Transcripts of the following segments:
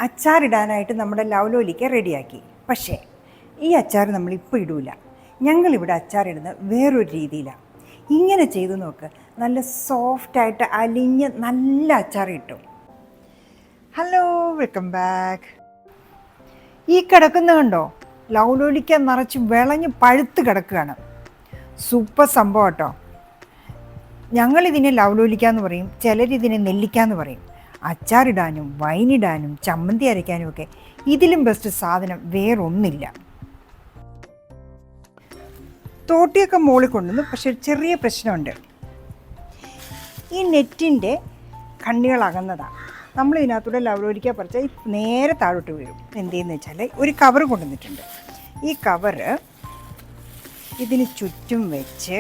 അച്ചാറിടാനായിട്ട് നമ്മുടെ ലവലോലിക്ക റെഡിയാക്കി. പക്ഷേ ഈ അച്ചാർ നമ്മളിപ്പോൾ ഇടൂല. ഞങ്ങളിവിടെ അച്ചാറിടുന്നത് വേറൊരു രീതിയിലാണ്. ഇങ്ങനെ ചെയ്ത് നോക്ക്, നല്ല സോഫ്റ്റായിട്ട് അലിഞ്ഞ് നല്ല അച്ചാർ കിട്ടും. Hello, welcome back. ഈ കിടക്കുന്ന കണ്ടോ, ലവലോലിക്ക നിറച്ച് വിളഞ്ഞ് പഴുത്ത് കിടക്കുകയാണ്. സൂപ്പർ സംഭവം കേട്ടോ. ഞങ്ങളിതിനെ ലവലോലിക്ക എന്ന് പറയും, ചിലരിതിനെ നെല്ലിക്ക എന്ന് പറയും. അച്ചാറിടാനും വൈനിടാനും ചമ്മന്തി അരയ്ക്കാനും ഒക്കെ ഇതിലും ബെസ്റ്റ് സാധനം വേറൊന്നില്ല. തോട്ടിയൊക്കെ മുകളിൽ കൊണ്ടുവന്നു, പക്ഷെ ഒരു ചെറിയ പ്രശ്നമുണ്ട്. ഈ നെറ്റിൻ്റെ കണ്ണികളകന്നതാണ്. നമ്മൾ ഇതിനകത്തൂടെ ലവലോലിക്ക പറിച്ചാൽ നേരെ താഴോട്ട് വീഴും. എന്തെന്ന് വെച്ചാൽ ഒരു കവർ കൊണ്ടുവന്നിട്ടുണ്ട്. ഈ കവറ് ഇതിന് ചുറ്റും വെച്ച്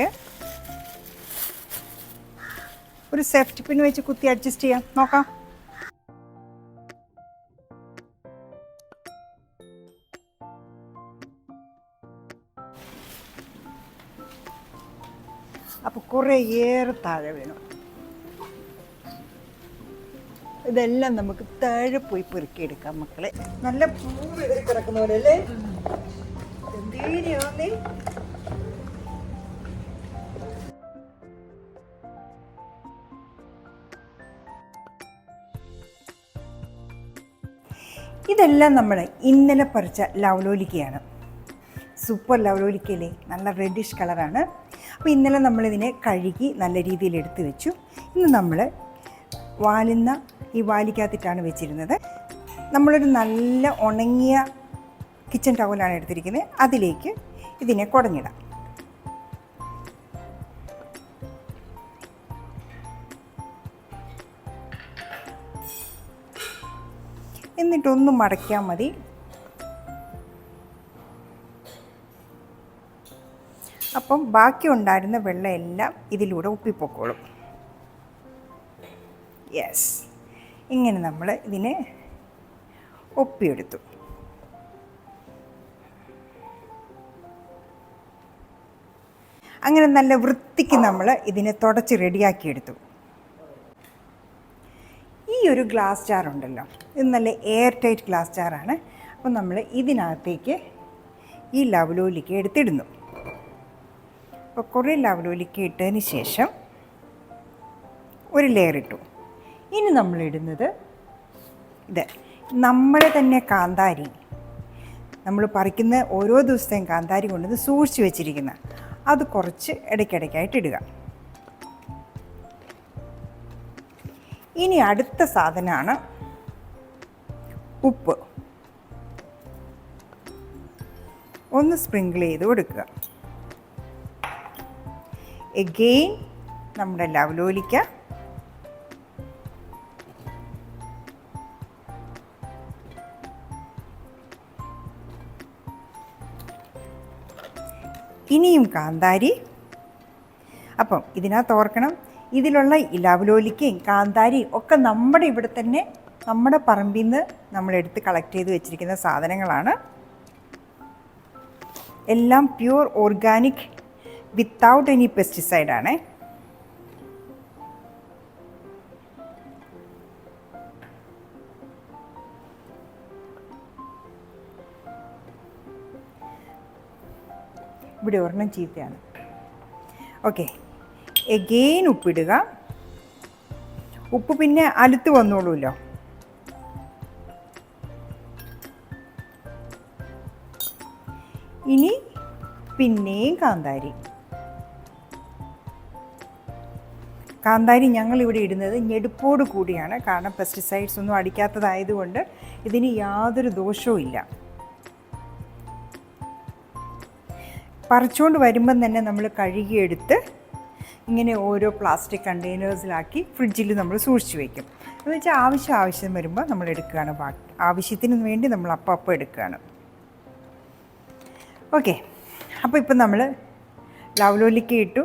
ഒരു സേഫ്റ്റി പിൻ വെച്ച് കുത്തി അഡ്ജസ്റ്റ് ചെയ്യാം. നോക്കാം. അപ്പോൾ കുറേ ഏറെ താഴെ വീണു. ഇതെല്ലാം നമുക്ക് താഴെ പോയി പെറുക്കിയെടുക്കാം മക്കളെ. നല്ല പൂവ് കിടക്കുന്ന പോലെ അല്ലേ? എന്തേനെയാന്നേ. ഇതെല്ലാം നമ്മൾ ഇന്നലെ പറിച്ച ലവലോലിക്കയാണ്. സൂപ്പർ ലവലോലിക്കയിലെ നല്ല റെഡിഷ് കളറാണ്. അപ്പോൾ ഇന്നലെ നമ്മളിതിനെ കഴുകി നല്ല രീതിയിൽ എടുത്തു വെച്ചു. ഇന്ന് നമ്മൾ വാലുന്ന ഈ വാലിക്കകത്തിട്ടാണ് വെച്ചിരുന്നത്. നമ്മളൊരു നല്ല ഉണങ്ങിയ കിച്ചൺ ടവലാണ് എടുത്തിരിക്കുന്നത്. അതിലേക്ക് ഇതിനെ കുടഞ്ഞിടാം. എന്നിട്ടൊന്ന് മടക്കിയാൽ മതി. അപ്പം ബാക്കി ഉണ്ടായിരുന്ന വെള്ളം എല്ലാം ഇതിലൂടെ ഉപ്പിപ്പൊക്കോളും. യെസ്, ഇങ്ങനെ നമ്മൾ ഇതിനെ ഒപ്പിയെടുത്തു. അങ്ങനെ നല്ല വൃത്തിക്ക് നമ്മൾ ഇതിനെ തുടച്ച് റെഡിയാക്കിയെടുത്തു. ഈ ഒരു ഗ്ലാസ് ജാറുണ്ടല്ലോ, ഇത് നല്ല എയർ ടൈറ്റ് ഗ്ലാസ് ജാറാണ്. അപ്പോൾ നമ്മൾ ഇതിനകത്തേക്ക് ഈ ലവലോലിക്ക എടുത്തിടുന്നു. അപ്പോൾ കുറേ ലവലോലിക്ക ഇട്ടതിന് ശേഷം ഒരു ലെയർ ഇട്ടു. ഇനി നമ്മളിടുന്നത് ഇത് നമ്മളെ തന്നെ കാന്താരി, നമ്മൾ പറിക്കുന്ന ഓരോ ദിവസത്തെയും കാന്താരി കൊണ്ടുവന്ന് സൂക്ഷിച്ച് വെച്ചിരിക്കുന്ന അത് കുറച്ച് ഇടയ്ക്കിടയ്ക്കായിട്ട് ഇടുക. ഇനി അടുത്ത സാധനമാണ് ഉപ്പ്. ഒന്ന് സ്പ്രിങ്കിൾ ചെയ്ത് കൊടുക്കുക. എഗെയിൻ നമ്മുടെ ലവലോലിക്ക, ഇനിയും കാന്താരി. അപ്പം ഇതിനകത്ത് ഓർക്കണം, ഇതിലുള്ള ലവലോലിക്കയും കാന്താരിയും ഒക്കെ നമ്മുടെ ഇവിടെ തന്നെ നമ്മുടെ പറമ്പിൽ നിന്ന് നമ്മളെടുത്ത് കളക്ട് ചെയ്ത് വെച്ചിരിക്കുന്ന സാധനങ്ങളാണ്. എല്ലാം പ്യൂർ ഓർഗാനിക്, വിത്തൗട്ട് എനി പെസ്റ്റിസൈഡാണ്. ഇവിടെ ഒരെണ്ണം ചീത്തയാണ്. Okay, again ഉപ്പിടുക. ഉപ്പ് പിന്നെ അലുത്ത് വന്നോളൂല്ലോ. ഇനി പിന്നെയും കാന്താരി. കാന്താരി ഞങ്ങളിവിടെ ഇടുന്നത് ഞെടുപ്പോട് കൂടിയാണ്. കാരണം പെസ്റ്റിസൈഡ്സ് ഒന്നും അടിക്കാത്തതായതുകൊണ്ട് ഇതിന് യാതൊരു ദോഷവും ഇല്ല. പറിച്ചുകൊണ്ട് വരുമ്പം തന്നെ നമ്മൾ കഴുകിയെടുത്ത് ഇങ്ങനെ ഓരോ പ്ലാസ്റ്റിക് കണ്ടെയ്നേഴ്സിലാക്കി ഫ്രിഡ്ജിൽ നമ്മൾ സൂക്ഷിച്ച് വയ്ക്കും. എന്ന് വെച്ചാൽ ആവശ്യം വരുമ്പോൾ നമ്മൾ എടുക്കുകയാണ്. ആവശ്യത്തിന് വേണ്ടി നമ്മൾ അപ്പം എടുക്കുകയാണ്. ഓക്കെ, അപ്പോൾ ഇപ്പം നമ്മൾ ലവലോലിക്ക ഇട്ടു,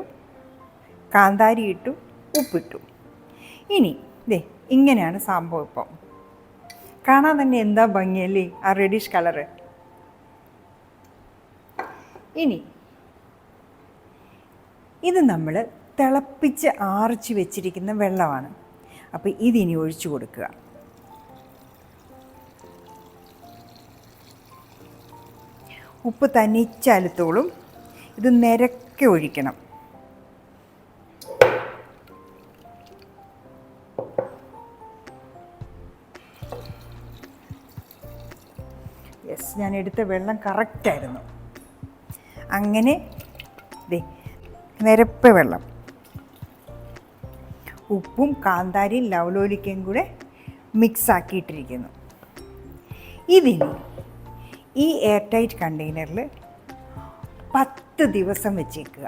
കാന്താരി ഇട്ടു, ഉപ്പിട്ടു. ഇനി ഇങ്ങനെയാണ് സംഭവം. ഇപ്പം കാണാൻ തന്നെ എന്താ ഭംഗിയല്ലേ ആ റെഡിഷ് കളറ്. ഇനി ഇത് നമ്മൾ തിളപ്പിച്ച് ആർച്ച് വെച്ചിരിക്കുന്ന വെള്ളമാണ്. അപ്പോൾ ഇതിനി ഒഴിച്ചു കൊടുക്കുക. ഉപ്പ് തനിച്ചലുത്തോളും. ഇത് നിരക്കെ ഒഴിക്കണം. യെസ്, ഞാൻ എടുത്ത വെള്ളം കറക്റ്റായിരുന്നു. അങ്ങനെ നിരപ്പ് വെള്ളം, ഉപ്പും കാന്താരിയും ലവലോലിക്കയും കൂടെ മിക്സാക്കിയിട്ടിരിക്കുന്നു. ഇതിന് ഈ എയർ ടൈറ്റ് കണ്ടെയ്നറിൽ 10 ദിവസം വെച്ചേക്കുക.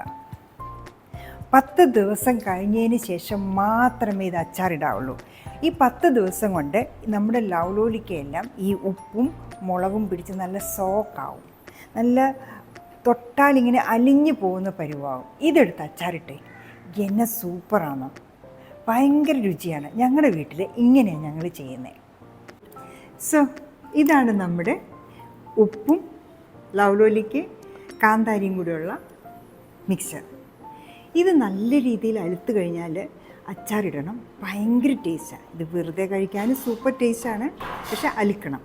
10 ദിവസം കഴിഞ്ഞതിന് ശേഷം മാത്രമേ ഇത് അച്ചാറിടാവുള്ളൂ. ഈ 10 ദിവസം കൊണ്ട് നമ്മുടെ ലവലോലിക്കയെല്ലാം ഈ ഉപ്പും മുളകും പിടിച്ച് നല്ല സോക്കാവും, നല്ല തൊട്ടാലിങ്ങനെ അലിഞ്ഞു പോകുന്ന പരുവാകും. ഇതെടുത്ത് അച്ചാറിട്ടേ എന്നെ സൂപ്പറാണ്, ഭയങ്കര രുചിയാണ്. ഞങ്ങളുടെ വീട്ടിൽ ഇങ്ങനെയാണ് ഞങ്ങൾ ചെയ്യുന്നത്. സോ ഇതാണ് നമ്മുടെ ഉപ്പും ലവലോലിക്ക് കാന്താരിയും കൂടെയുള്ള മിക്സർ. ഇത് നല്ല രീതിയിൽ അലുത്ത് കഴിഞ്ഞാൽ അച്ചാറിടണം, ഭയങ്കര ടേസ്റ്റാണ്. ഇത് വെറുതെ കഴിക്കാനും സൂപ്പർ ടേസ്റ്റാണ്, പക്ഷെ അലിക്കണം.